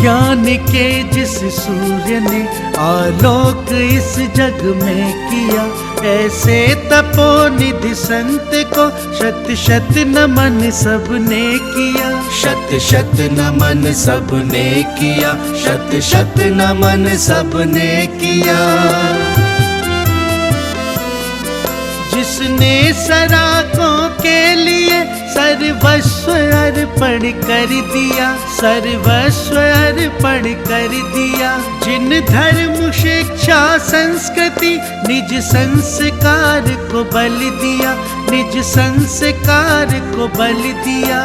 ज्ञान के जिस सूर्य ने आलोक इस जग में किया, ऐसे तपोनिधि संत को शत शत नमन सबने किया। शत शत नमन सबने किया, शत शत नमन सबने किया। जिसने सराकों के लिए सर्वस्व अर्पण कर दिया, सर्वस्व अर्पण कर दिया। जिन धर्म शिक्षा संस्कृति निज संस्कार को बल दिया, निज संस्कार को बल दिया।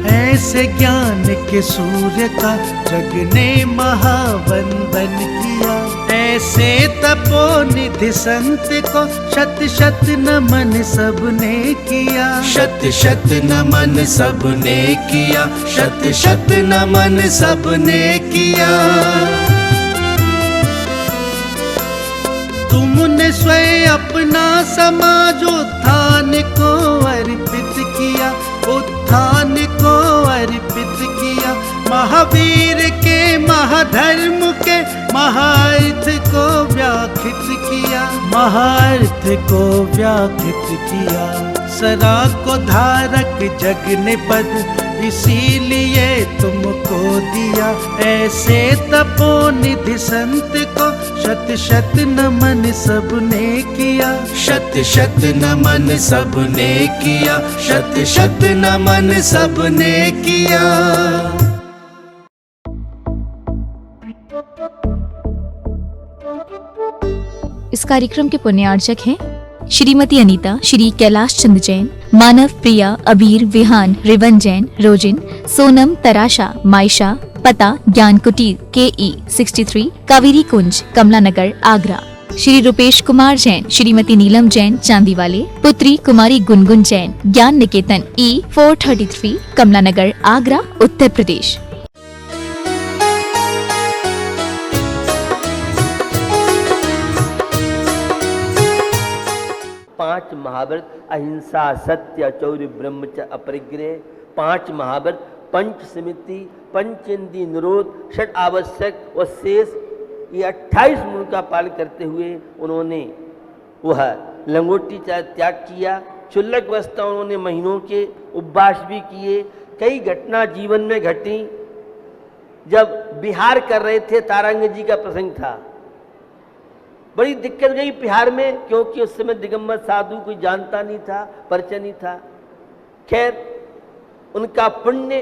ऐसे ज्ञान के सूर्य का जग ने महावंदन किया। ऐसे तपोनिधि संत को शत शत नमन सबने किया। शत शत नमन सबने किया, शत शत नमन सबने किया। तुमने स्वयं अपना समाजोत्थान को अर्पित किया, उत्थान को अर्पित किया। महावीर के महाधर्म के महार्थ को व्याख्यात किया, महार्थ को व्याख्यात किया। सदा को धारक जग ने पद इसीलिए तुमको दिया। ऐसे तपोनिधि संत को शत शत नमन सबने किया। शत शत नमन सबने किया, शत शत नमन सबने किया। इस कार्यक्रम के पुण्यार्चक हैं श्रीमती अनीता, श्री कैलाश चंद जैन, मानव प्रिया, अबीर, विहान, रिवन जैन, रोजिन, सोनम, तराशा, मायशा, पता ज्ञान कुटीर KE 63, कावेरी कुंज, कमला नगर, आगरा। श्री रूपेश कुमार जैन, श्रीमती नीलम जैन, चांदीवाले, पुत्री कुमारी गुनगुन जैन, ज्ञान निकेतन E 433, कमला नगर, आगरा, उत्तर प्रदेश। पांच महाव्रत अहिंसा, सत्य, चौर्य, ब्रह्मचर्य, अपरिग्रह। पांच महाव्रत पंच समिति, पंचेंद्रिय निरोध, षट आवश्यक और शेष, ये 28 मूल का पालन करते हुए उन्होंने वह लंगोटी त्याग किया। क्षुल्लक अवस्था उन्होंने महीनों के उपवास भी किए। कई घटना जीवन में घटी। जब विहार कर रहे थे, तारांग जी का प्रसंग था। बड़ी दिक्कत गई बिहार में, क्योंकि उस समय दिगंबर साधु कोई जानता नहीं था, परिचय नहीं था। खैर, उनका पुण्य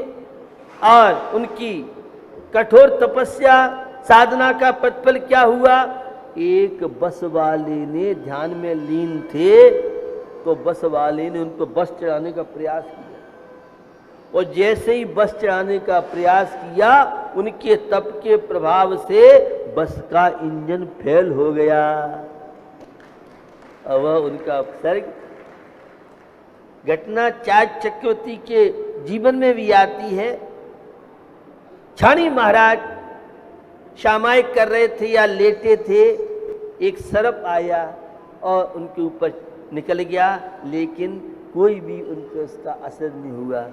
और उनकी कठोर तपस्या साधना का प्रतिफल क्या हुआ? एक बस वाले ने ध्यान में लीन थे, तो बस वाले ने उनको बस चढ़ाने का प्रयास किया, और जैसे ही बस चढ़ाने का प्रयास किया, उनके तप के प्रभाव से बस का इंजन फेल हो गया। अब उनका उपसर्ग घटना चार्ज चक्रवर्ती के जीवन में भी आती है। छाणी महाराज सामायिक कर रहे थे या लेटे थे, एक सर्प आया और उनके ऊपर निकल गया, लेकिन कोई भी उन पर उसका असर नहीं हुआ।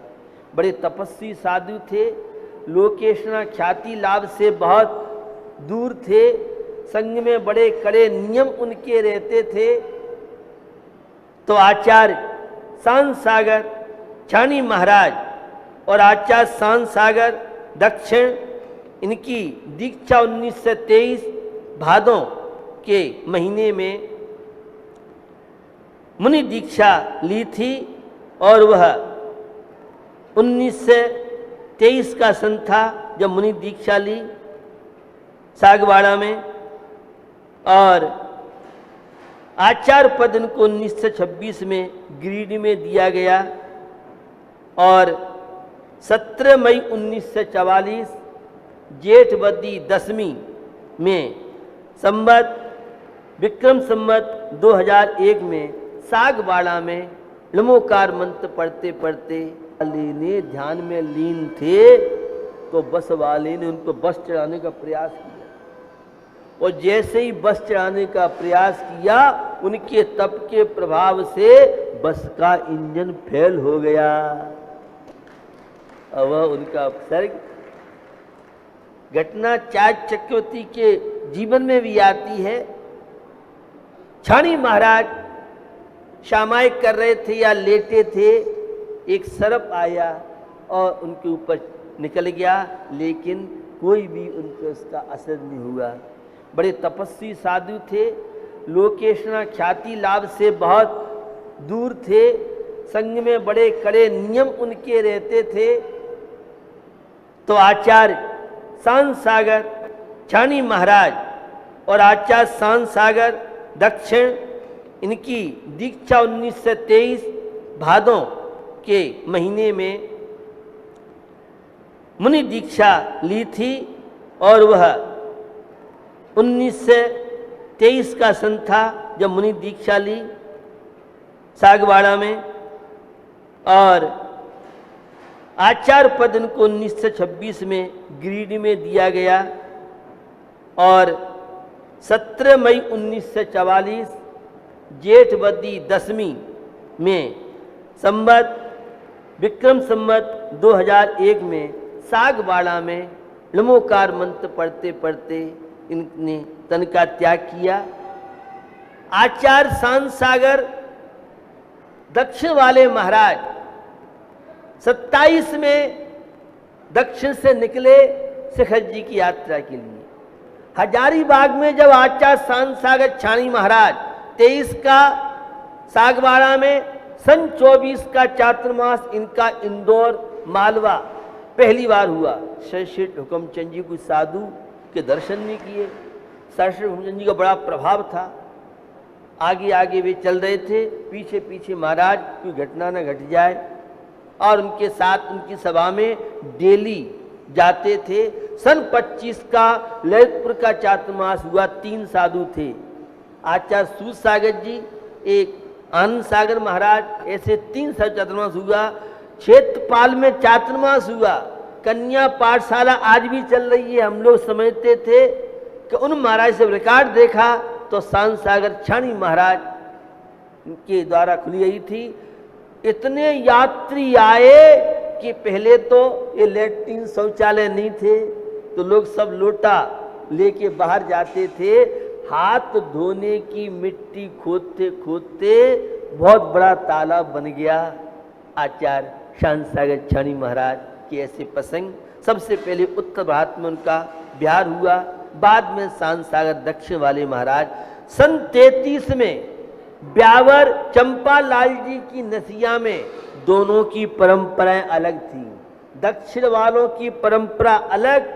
बड़े तपस्वी साधु थे, लोकेशना ख्याति लाभ से बहुत दूर थे, संग में बड़े कड़े नियम उनके रहते थे। तो आचार्य शांत सागर छाणी महाराज और आचार्य शांत सागर दक्षिण, इनकी दीक्षा 1923 भादों के महीने में मुनि दीक्षा ली थी, और वह 1923 का सन था जब मुनि दीक्षा ली सागवाड़ा में, और आचार्य पद इनको 1926 में गिरिडीह में दिया गया, और 17 मई 1944 जेठवदी दशमी में संवत विक्रम संवत 2001 में सागवाड़ा में नमोकार मंत्र पढ़ते पढ़ते ने ध्यान में लीन थे, तो बस वाले ने उनको बस चढ़ाने का प्रयास किया, और जैसे ही बस चढ़ाने का प्रयास किया, उनके तप के प्रभाव से बस का इंजन फेल हो गया। अब उनका उपसर्ग घटना चार्ज चक्रवर्ती के जीवन में भी आती है। छाणी महाराज सामायिक कर रहे थे या लेटे थे, एक सर्प आया और उनके ऊपर निकल गया, लेकिन कोई भी उन पर उसका असर नहीं हुआ। बड़े तपस्वी साधु थे, लोकेशना ख्याति लाभ से बहुत दूर थे, संग में बड़े कड़े नियम उनके रहते थे। तो आचार्य शांत सागर छाणी महाराज और आचार्य शांत सागर दक्षिण, इनकी दीक्षा 1923 भादों के महीने में मुनि दीक्षा ली थी और वह 1923 का सन था जब मुनि दीक्षा ली सागवाड़ा में, और आचार्य पद इनको 1926 में गिरिडीह में दिया गया और 17 मई 1944 जेठवदी दशमी में संवत विक्रम संवत 2001 में सागवाड़ा में नमोकार मंत्र पढ़ते पढ़ते इनने तन का त्याग किया। आचार्य शांत सागर दक्षिण वाले महाराज 27 में दक्षिण से निकले शिखर जी की यात्रा के लिए। हजारीबाग में जब आचार्य शांत सागर छाणी महाराज 23 का सागवाड़ा में, सन 24 का चातुर्मास इनका इंदौर मालवा पहली बार हुआ। श्रेष्ठ हुक्मचंद जी को साधु के दर्शन नहीं किए। श्रेष्ठ हुक्मचंद जी का बड़ा प्रभाव था, आगे आगे वे चल रहे थे, पीछे पीछे महाराज कोई घटना न घट जाए, और उनके साथ उनकी सभा में डेली जाते थे। सन 25 का ललितपुर का चातुर्मास हुआ, 3 साधु थे, आचार्य सूत सागर जी, एक आनंद सागर महाराज, ऐसे 3 साधु चातुर्मास हुआ। क्षेत्रपाल में चातुर्मास हुआ, कन्या पाठशाला आज भी चल रही है। हम लोग समझते थे कि उन महाराज से रिकॉर्ड देखा तो शांत सागर छाणी महाराज के द्वारा खुली गई थी। इतने यात्री आए कि पहले तो ये लैट्रिन शौचालय नहीं थे, तो लोग सब लोटा लेके बाहर जाते थे। हाथ धोने की मिट्टी खोदते खोदते बहुत बड़ा तालाब बन गया। आचार्य शांत सागर छाणी महाराज के ऐसे प्रसंग, सबसे पहले उत्तर भारत में उनका बिहार हुआ, बाद में शांत सागर दक्षिण वाले महाराज। सन 33 में ब्यावर चंपालाल जी की नसिया में दोनों की परंपराएं अलग थी। दक्षिण वालों की परंपरा अलग,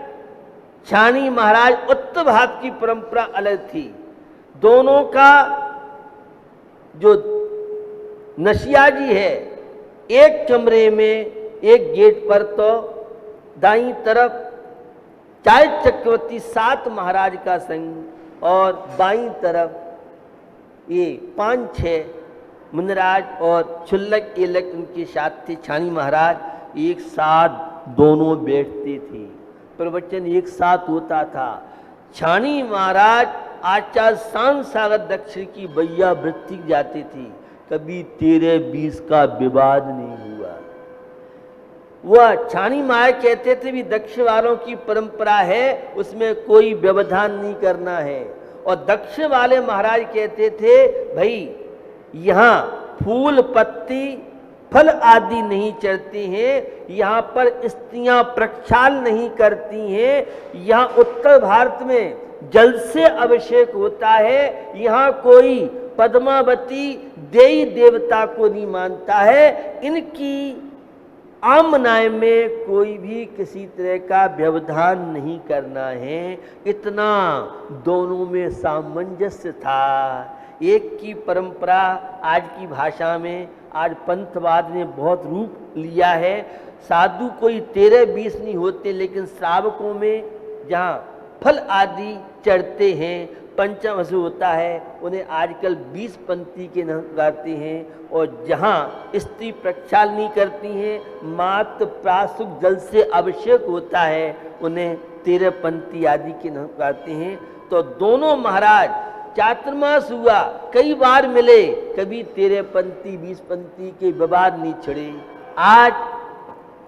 छाणी महाराज उत्तर भारत की परंपरा अलग थी। दोनों का जो नसिया जी है, एक कमरे में एक गेट पर तो दाईं तरफ चार्ज चक्रवर्ती 7 महाराज का संग और बाईं तरफ ये 5-6 मुनिराज और छुल्लक एलक उनके साथ थे। छाणी महाराज एक साथ दोनों बैठते थे, प्रवचन एक साथ होता था। छाणी महाराज आचार्य शांत सागर दक्षिण की बैया वृत्ति जाती थी, कभी 13-20 का विवाद नहीं हुआ। वह छाणी महाराज कहते थे भी दक्षिण वालों की परंपरा है, उसमें कोई व्यवधान नहीं करना है। और दक्षिण वाले महाराज कहते थे भाई यहाँ फूल पत्ती फल आदि नहीं चढ़ते हैं, यहाँ पर स्त्रियां प्रक्षाल नहीं करती हैं, यहाँ उत्तर भारत में जल से अभिषेक होता है, यहाँ कोई पद्मावती देवी देवता को नहीं मानता है। इनकी आमनाय में कोई भी किसी तरह का व्यवधान नहीं करना है। इतना दोनों में सामंजस्य था। एक की परंपरा आज की भाषा में आज पंथवाद ने बहुत रूप लिया है। साधु कोई 13-20 नहीं होते, लेकिन श्रावकों में जहाँ फल आदि चढ़ते हैं, पंचम असु होता है, उन्हें आजकल 20 पंक्ति के नाम गाते हैं। और जहाँ स्त्री प्रक्षाल नहीं करती हैं, मात्र प्रासुक जल से अभिषेक होता है, उन्हें 13 पंक्ति आदि के नाम गाते हैं। तो दोनों महाराज चातुर्मास हुआ, कई बार मिले, कभी 13 पंक्ति 20 पंक्ति के विवाद नहीं छिड़े। आज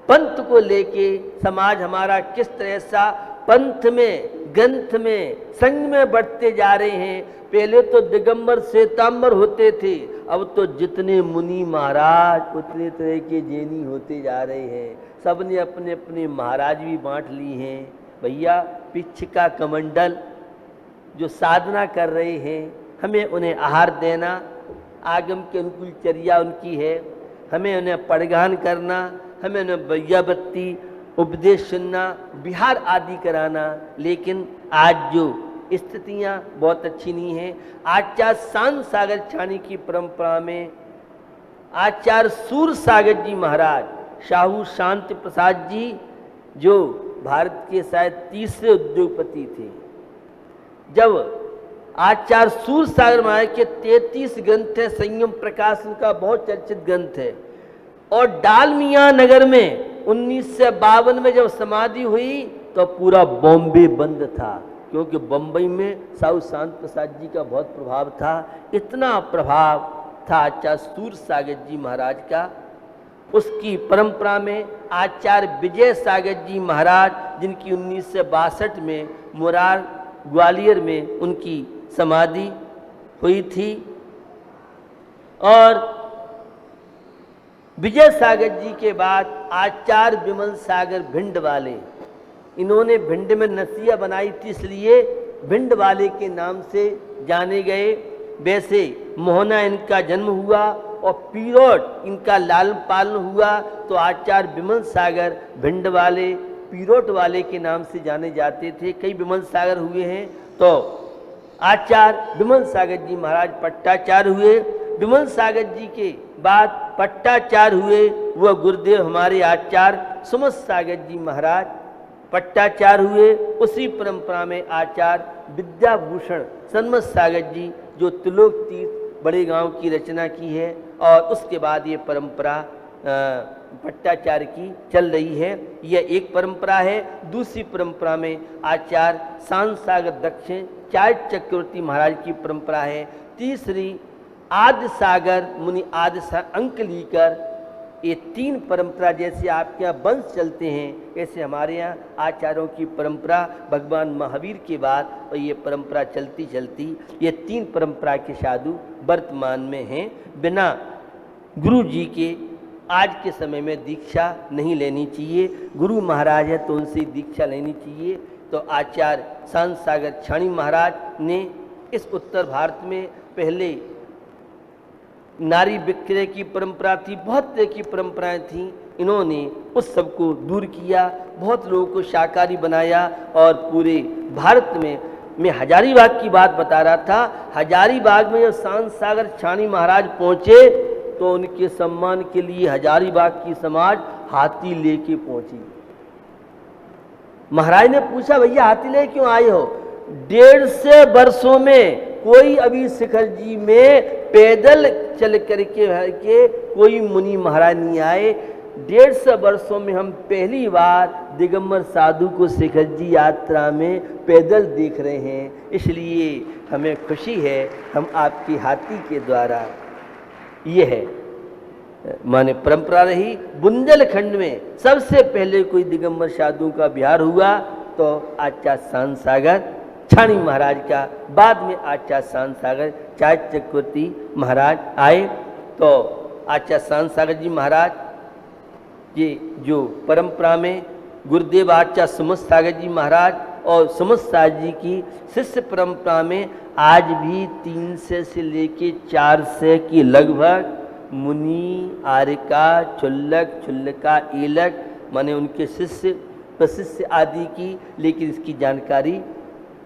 पंथ को लेके समाज हमारा किस तरह सा पंथ में, ग्रंथ में, संघ में बढ़ते जा रहे हैं। पहले तो दिगंबर श्वेतांबर होते थे, अब तो जितने मुनि महाराज उतने तरह के जैनी होते जा रहे हैं। सबने अपने अपने महाराज भी बांट ली हैं। भैया पिछका कमंडल जो साधना कर रहे हैं, हमें उन्हें आहार देना, आगम के अनुकूल चर्या उनकी है, हमें उन्हें पड़गान करना, हमें उन्हें वैयावृत्ति उपदेश सुनना, बिहार आदि कराना। लेकिन आज जो स्थितियां बहुत अच्छी नहीं हैं। आचार्य शांत सागर छानी की परंपरा में आचार्य सूर सागर जी महाराज, साहू शांति प्रसाद जी जो भारत के शायद तीसरे उद्योगपति थे, जब आचार्य सूर सागर महाराज के 33 ग्रंथ है, संयम प्रकाश उनका बहुत चर्चित ग्रंथ है। और डालमिया नगर में 1952 में जब समाधि हुई तो पूरा बॉम्बे बंद था, क्योंकि बम्बई में साहू शांत प्रसाद जी का बहुत प्रभाव था। इतना प्रभाव था आचार्य सूर सागर जी महाराज का। उसकी परंपरा में आचार्य विजय सागर जी महाराज, जिनकी 1962 में मुरार ग्वालियर में उनकी समाधि हुई थी, और विजय सागर जी के बाद आचार्य विमल सागर भिंड वाले, इन्होंने भिंड में नसिया बनाई थी, इसलिए भिंड वाले के नाम से जाने गए। वैसे मोहना इनका जन्म हुआ और पीरोट इनका लालन पालन हुआ, तो आचार्य विमल सागर भिंड वाले, पीरोट वाले के नाम से जाने जाते थे। कई विमल सागर हुए हैं। तो आचार्य विमल सागर जी महाराज पट्टाचार्य हुए। विमल सागर जी के बाद पट्टाचार्य हुए वह गुरुदेव हमारे आचार्य सुमत सागर जी महाराज पट्टाचार्य हुए। उसी परंपरा में आचार्य विद्याभूषण सन्मत सागर जी जो त्रिलोक तीर्थ बड़े गांव की रचना की है, और उसके बाद ये परंपरा पट्टाचार्य की चल रही है। यह एक परंपरा है। दूसरी परंपरा में आचार्य शांत सागर दक्षिण चार्य चक्रवर्ती महाराज की परंपरा है। तीसरी आदि सागर मुनि आदि सागर अंक लीकर, ये तीन परंपरा जैसे आपके यहाँ वंश चलते हैं, ऐसे हमारे यहाँ आचार्यों की परंपरा भगवान महावीर के बाद, और ये परंपरा चलती चलती ये तीन परंपरा के साधु वर्तमान में हैं। बिना गुरु जी के आज के समय में दीक्षा नहीं लेनी चाहिए। गुरु महाराज है तो उनसे दीक्षा लेनी चाहिए। तो आचार्य शांत सागर छाणी महाराज ने इस उत्तर भारत में पहले नारी विक्रय की परंपरा थी, बहुत तरह की परंपराएं थीं, इन्होंने उस सब को दूर किया, बहुत लोगों को शाकाहारी बनाया। और पूरे भारत में मैं हजारीबाग की बात बता रहा था, हजारीबाग में जब शांत सागर छाणी महाराज पहुंचे तो उनके सम्मान के लिए हजारीबाग की समाज हाथी लेके पहुंची। महाराज ने पूछा, भैया हाथी ले क्यों आए हो? 150 वर्षों में कोई अभी शिखर जी में पैदल चल करके कोई मुनि महाराज नहीं आए। 150 वर्षों में हम पहली बार दिगंबर साधु को शिखर जी यात्रा में पैदल देख रहे हैं, इसलिए हमें खुशी है हम आपकी हाथी के द्वारा। ये है माने परंपरा रही। बुंदेलखंड में सबसे पहले कोई दिगंबर साधु का बिहार हुआ तो आचार्य शांत सागर छाणी महाराज का, बाद में आचार्य शांत सागर चार्य चक्रवर्ती महाराज आए। तो आचार्य शांत सागर जी महाराज ये जो परंपरा में गुरुदेव आचार्य सुमत सागर जी महाराज और सुमत सागर जी की शिष्य परंपरा में आज भी 300 से लेके 400 की लगभग मुनि आर्यका चुल्लक चुल्लका एलक माने उनके शिष्य प्रशिष्य आदि की, लेकिन इसकी जानकारी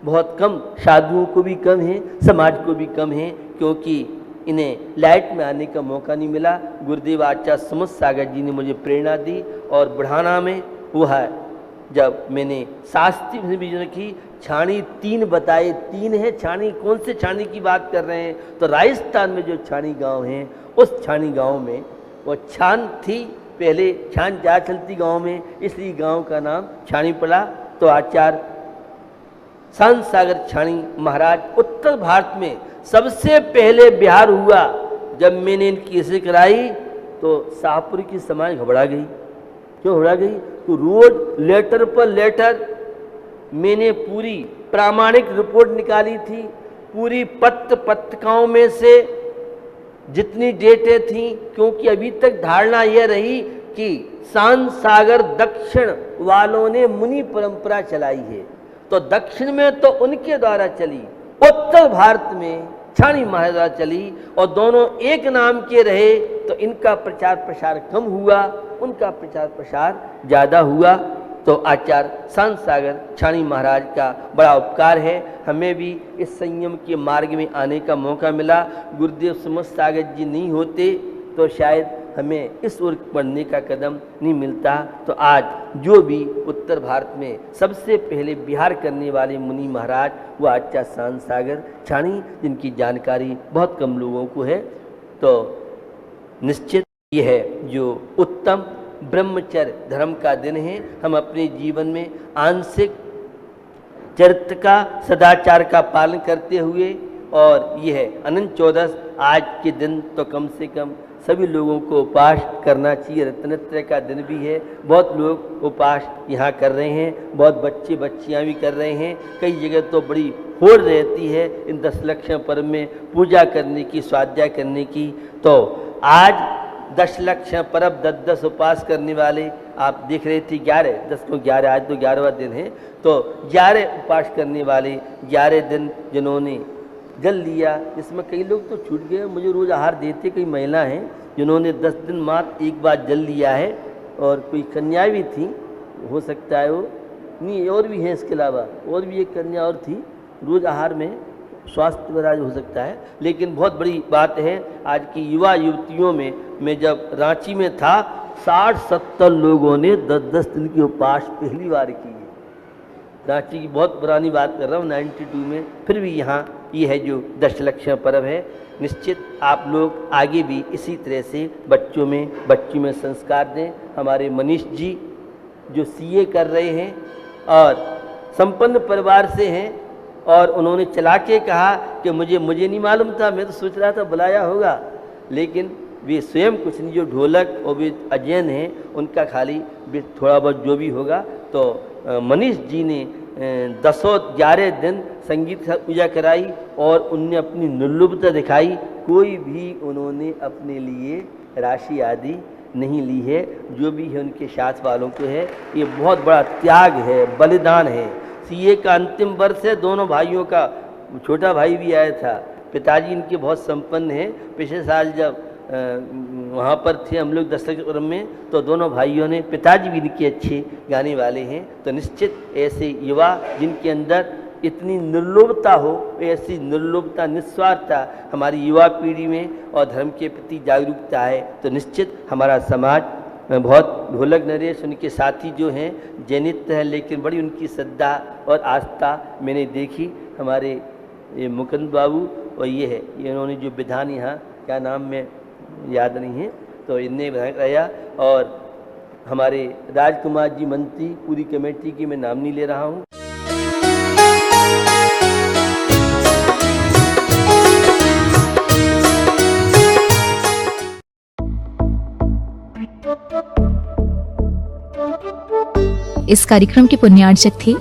बहुत कम, साधुओं को भी कम है, समाज को भी कम है, क्योंकि इन्हें लाइट में आने का मौका नहीं मिला। गुरुदेव आचार्य सुमत सागर जी ने मुझे प्रेरणा दी, और बुढ़ाना में हुआ है जब मैंने शास्त्री विजन की छाणी 3 बताए, 3 है छाणी। कौन से छाणी की बात कर रहे हैं? तो राजस्थान में जो छाणी गांव है, उस छाणी गांव में वो छान थी, पहले छान जा चलती गांव में, इसलिए गांव का नाम छाणी पड़ा। तो आचार्य शांत सागर छाणी महाराज उत्तर भारत में सबसे पहले बिहार हुआ। जब मैंने इनकी हिस्से कराई तो शाहपुर की समाज घबरा गई। क्यों घबरा गई? तो रोज लेटर पर लेटर मैंने पूरी प्रामाणिक रिपोर्ट निकाली थी। पूरी पत्रिकाओं में से जितनी डेटें थी, क्योंकि अभी तक धारणा यह रही कि शांत सागर दक्षिण वालों ने मुनि परंपरा चलाई है, तो दक्षिण में तो उनके द्वारा चली, उत्तर भारत में छाणी महाराज द्वारा चली, और दोनों एक नाम के रहे, तो इनका प्रचार प्रसार कम हुआ, उनका प्रचार प्रसार ज़्यादा हुआ। तो आचार्य शांत सागर छाणी महाराज का बड़ा उपकार है, हमें भी इस संयम के मार्ग में आने का मौका मिला। गुरुदेव सुमत सागर जी नहीं होते तो शायद हमें इस ओर बढ़ने का कदम नहीं मिलता। तो आज जो भी उत्तर भारत में सबसे पहले विहार करने वाले मुनि महाराज वो आचार्य शांत सागर छाणी, जिनकी जानकारी बहुत कम लोगों को है। तो निश्चित ये है जो उत्तम ब्रह्मचर्य धर्म का दिन है। हम अपने जीवन में आंशिक चरित्र का, सदाचार का पालन करते हुए, और यह है अनंत चौदस आज के दिन तो कम से कम सभी लोगों को उपवास करना चाहिए। रत्नत्रय का दिन भी है, बहुत लोग उपवास यहाँ कर रहे हैं, बहुत बच्चे बच्चियाँ भी कर रहे हैं। कई जगह तो बड़ी होड़ रहती है इन 10 लक्षण पर्व में पूजा करने की, स्वाध्याय करने की। तो आज 10 लक्षण पर्व 10 उपवास करने वाले आप देख रहे थे, 10 को 11, आज तो 11वां दिन है, तो 11 उपवास करने वाले 11 दिन जिन्होंने जल लिया, इसमें कई लोग तो छूट गए, मुझे रोज आहार देते कई महिला हैं जिन्होंने 10 दिन मात्र एक बार जल लिया है, और कोई कन्या भी थी, हो सकता है वो नहीं, और भी है इसके अलावा, और भी एक कन्या और थी, रोज आहार में स्वास्थ्य वराज हो सकता है। लेकिन बहुत बड़ी बात है आज की युवा युवतियों में, मैं जब रांची में था 60-70 लोगों ने 10-10 दिन की उपवास पहली बार की है। रांची की बहुत पुरानी बात कर रहा हूँ, 92 में, फिर भी यहाँ ये है जो 10 लक्षण पर्व है। निश्चित आप लोग आगे भी इसी तरह से बच्चों में संस्कार दें। हमारे मनीष जी जो CA कर रहे हैं और संपन्न परिवार से हैं, और उन्होंने चला के कहा कि मुझे नहीं मालूम था, मैं तो सोच रहा था बुलाया होगा, लेकिन वे स्वयं कुछ नहीं, जो ढोलक और वे अजैन हैं उनका खाली थोड़ा बहुत जो भी होगा। तो मनीष जी ने 11 दिन संगीत पूजा कराई और उनने अपनी निर्लुप्तता दिखाई। कोई भी उन्होंने अपने लिए राशि आदि नहीं ली है, जो भी है उनके साथ वालों को है। ये बहुत बड़ा त्याग है, बलिदान है। CA का अंतिम वर्ष है, दोनों भाइयों का, छोटा भाई भी आया था, पिताजी इनके बहुत संपन्न हैं। पिछले साल जब वहाँ पर थे हम लोग 10 लक्षण में, तो दोनों भाइयों ने, पिताजी भी इनके अच्छे गाने वाले हैं। तो निश्चित ऐसे युवा जिनके अंदर इतनी निर्लोभता हो, ऐसी निर्लोभता, निस्वार्थता हमारी युवा पीढ़ी में और धर्म के प्रति जागरूकता है, तो निश्चित हमारा समाज बहुत। ढोलक नरेश उनके साथी जो हैं जैनित है, लेकिन बड़ी उनकी श्रद्धा और आस्था मैंने देखी। हमारे ये मुकुंद बाबू, और ये है, ये इन्होंने जो विधान, यहाँ क्या नाम में याद नहीं है, तो इनने विधान कराया। और हमारे राजकुमार जी मंत्री, पूरी कमेटी की मैं नाम नहीं ले रहा हूँ। इस कार्यक्रम के पुण्यार्चक थे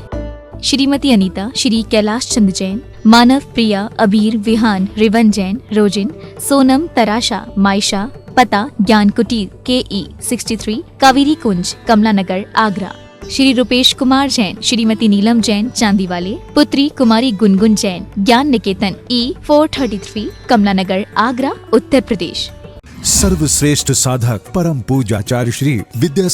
श्रीमती अनीता, श्री कैलाश चंद जैन, मानव, प्रिया, अबीर, विहान, रिवन जैन, रोजिन, सोनम, तराशा, मायशा, पता, ज्ञान कुटीर, KE 63, कावेरी कुंज, कमला नगर, आगरा। श्री रूपेश कुमार जैन, श्रीमती नीलम जैन, चांदीवाले, पुत्री कुमारी गुनगुन जैन, ज्ञान निकेतन E 433, कमला नगर, आगरा, उत्तर प्रदेश। सर्वश्रेष्ठ साधक परम पूज्याचार्य श्री विद्या